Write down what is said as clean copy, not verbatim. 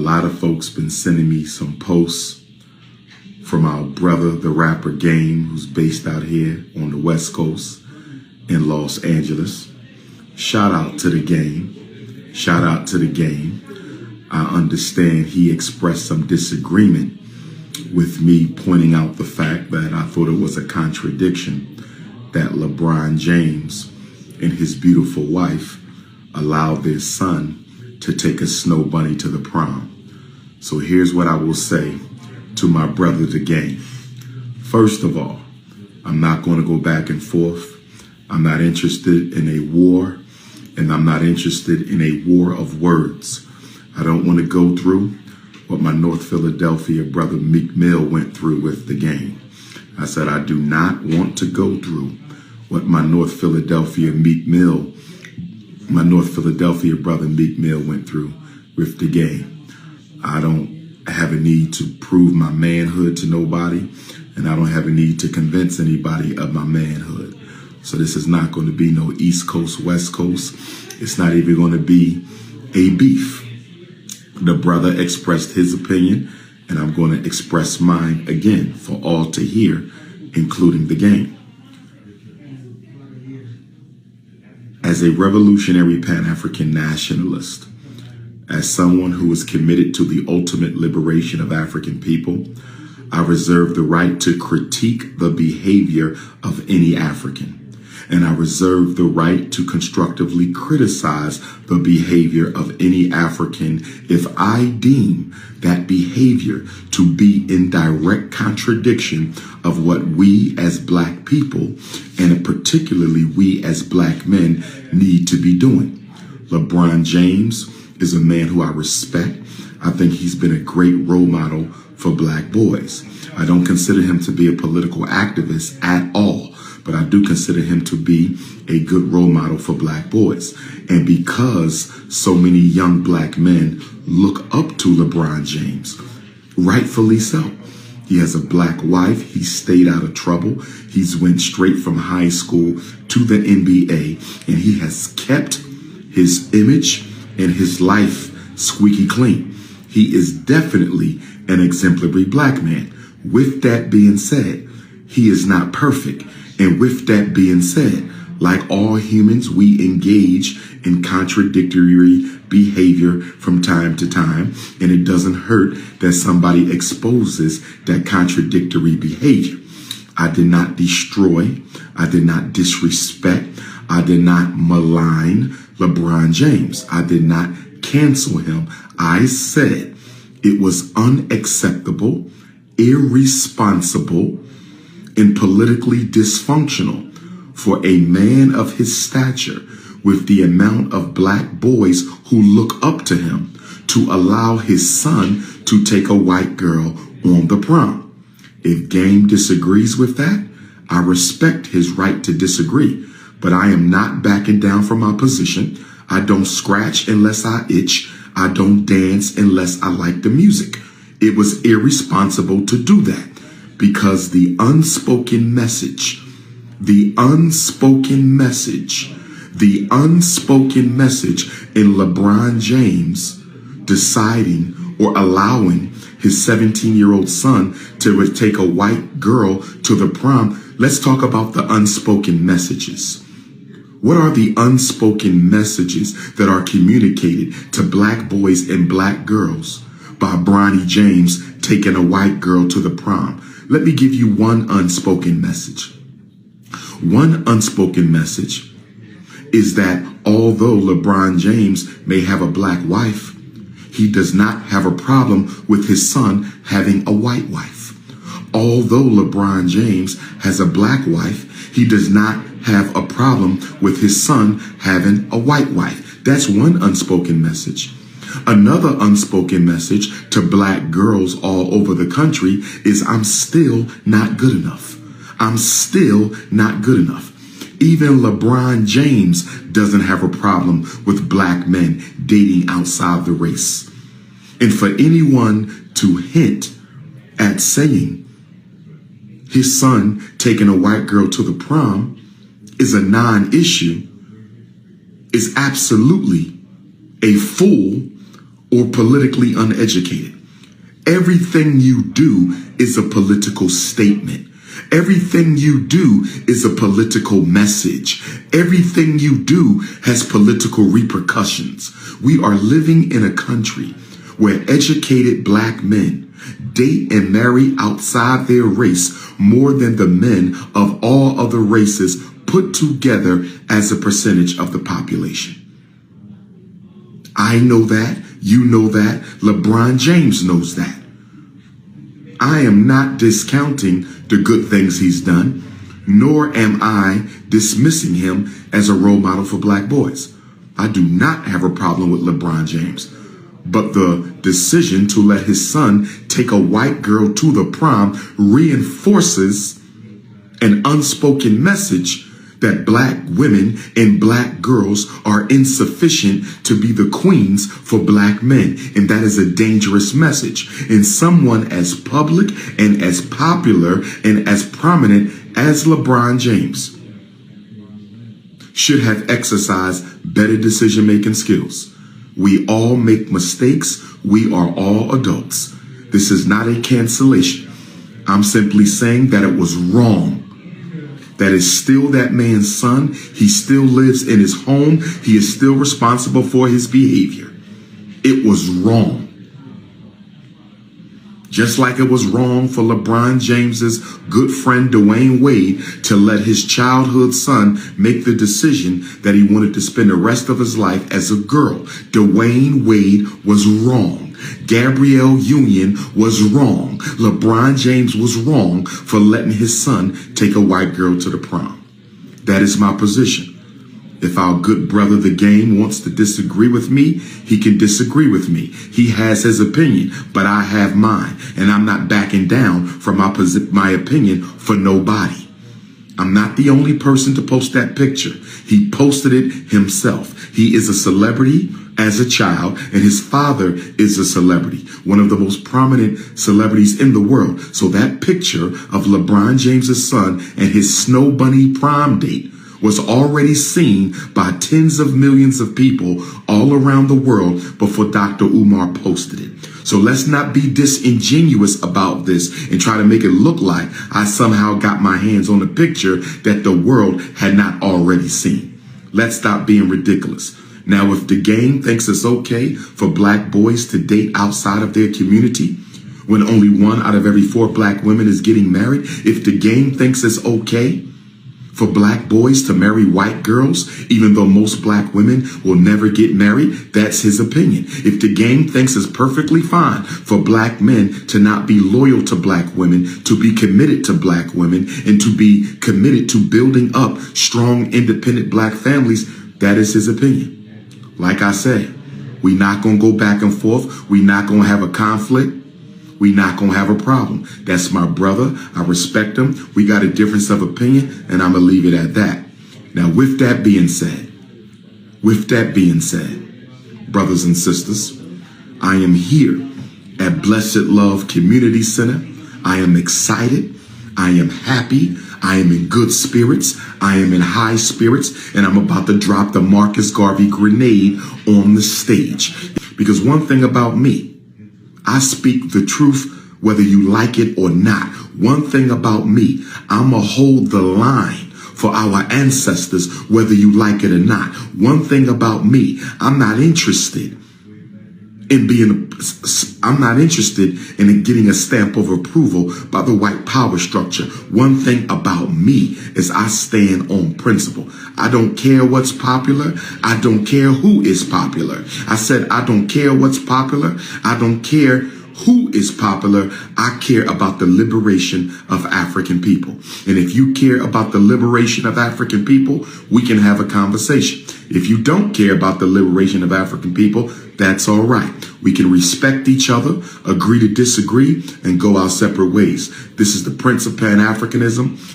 lot of folks been sending me some posts from our brother, the rapper Game, who's based out here on the West Coast in Los Angeles. Shout out to the Game. Shout out to the Game. I understand he expressed some disagreement with me pointing out the fact that I thought it was a contradiction that Lebron James and his beautiful wife allowed their son to take a snow bunny to the prom. So here's what I will say to my brother, the Game. First of all, I'm not going to go back and forth. I'm not interested in a war, and I'm not interested in a war of words. I don't want to go through what my North Philadelphia brother Meek Mill went through with the Game. I said, I do not want to go through what my North Philadelphia brother Meek Mill went through with the Game. I don't have a need to prove my manhood to nobody, and I don't have a need to convince anybody of my manhood. So this is not going to be no East Coast, West Coast. It's not even going to be a beef. The brother expressed his opinion, and I'm going to express mine again for all to hear, including the Game. As a revolutionary Pan-African nationalist, as someone who is committed to the ultimate liberation of African people, I reserve the right to critique the behavior of any African. And I reserve the right to constructively criticize the behavior of any African if I deem that behavior to be in direct contradiction of what we as Black people, and particularly we as Black men, need to be doing. Lebron James is a man who I respect. I think he's been a great role model for Black boys. I don't consider him to be a political activist at all, but I do consider him to be a good role model for Black boys. And because so many young Black men look up to Lebron James, rightfully so. He has a Black wife. He stayed out of trouble. He's went straight from high school to the NBA, and he has kept his image and his life squeaky clean. He is definitely an exemplary Black man. With that being said, he is not perfect. And with that being said, like all humans, we engage in contradictory behavior from time to time, and it doesn't hurt that somebody exposes that contradictory behavior. I did not destroy, I did not disrespect, I did not malign Lebron James. I did not cancel him. I said it was unacceptable, irresponsible, and politically dysfunctional for a man of his stature, with the amount of Black boys who look up to him, to allow his son to take a white girl on the prom. If Game disagrees with that, I respect his right to disagree, but I am not backing down from my position. I don't scratch unless I itch. I don't dance unless I like the music. It was irresponsible to do that, because the unspoken message in Lebron James deciding or allowing his 17-year-old son to take a white girl to the prom. Let's talk about the unspoken messages. What are the unspoken messages that are communicated to Black boys and Black girls by Bronny James taking a white girl to the prom? Let me give you one unspoken message. One unspoken message is that although Lebron James may have a Black wife, he does not have a problem with his son having a white wife. Although LeBron James has a Black wife, he does not have a problem with his son having a white wife. That's one unspoken message. Another unspoken message to Black girls all over the country is, I'm still not good enough. I'm still not good enough. Even LeBron James doesn't have a problem with Black men dating outside the race. And for anyone to hint at saying his son taking a white girl to the prom is a non-issue is absolutely a fool or politically uneducated. Everything you do is a political statement. Everything you do is a political message. Everything you do has political repercussions. We are living in a country where educated black men date and marry outside their race more than the men of all other races put together as a percentage of the population. I know that. You know that. LeBron James knows that. I am not discounting the good things he's done, nor am I dismissing him as a role model for black boys. I do not have a problem with LeBron James, but the decision to let his son take a white girl to the prom reinforces an unspoken message that black women and black girls are insufficient to be the queens for black men. And that is a dangerous message. And someone as public and as popular and as prominent as LeBron James should have exercised better decision-making skills. We all make mistakes. We are all adults. This is not a cancellation. I'm simply saying that it was wrong. That is still that man's son. He still lives in his home. He is still responsible for his behavior. It was wrong. Just like it was wrong for LeBron James's good friend Dwayne Wade to let his childhood son make the decision that he wanted to spend the rest of his life as a girl. Dwayne Wade was wrong. Gabrielle Union was wrong. LeBron James was wrong for letting his son take a white girl to the prom. That is my position. If our good brother, the game, wants to disagree with me, he can disagree with me. He has his opinion, but I have mine, and I'm not backing down from my opinion for nobody. I'm not the only person to post that picture. He posted it himself. He is a celebrity as a child, and his father is a celebrity, one of the most prominent celebrities in the world. So that picture of LeBron James's son and his Snow Bunny prom date was already seen by tens of millions of people all around the world before Dr. Umar posted it. So let's not be disingenuous about this and try to make it look like I somehow got my hands on a picture that the world had not already seen. Let's stop being ridiculous. Now, if the game thinks it's okay for black boys to date outside of their community, when only 1 out of every 4 black women is getting married, if the game thinks it's okay for black boys to marry white girls, even though most black women will never get married, that's his opinion. If the game thinks it's perfectly fine for black men to not be loyal to black women, to be committed to black women, and to be committed to building up strong, independent black families, that is his opinion. Like I said, we're not going to go back and forth. We're not going to have a conflict. We're not going to have a problem. That's my brother. I respect him. We got a difference of opinion, and I'm going to leave it at that. Now, with that being said, brothers and sisters, I am here at Blessed Love Community Center. I am excited. I am happy. I am in good spirits. I am in high spirits, and I'm about to drop the Marcus Garvey grenade on the stage. Because one thing about me, I speak the truth whether you like it or not. One thing about me, I'ma hold the line for our ancestors whether you like it or not. One thing about me, I'm not interested in getting a stamp of approval by the white power structure. One thing about me is I stand on principle. I don't care what's popular. I don't care who is popular. I said I don't care what's popular. I don't care who is popular. I care about the liberation of African people. And if you care about the liberation of African people, we can have a conversation. If you don't care about the liberation of African people, that's all right. We can respect each other, agree to disagree, and go our separate ways. This is the Prince of Pan-Africanism.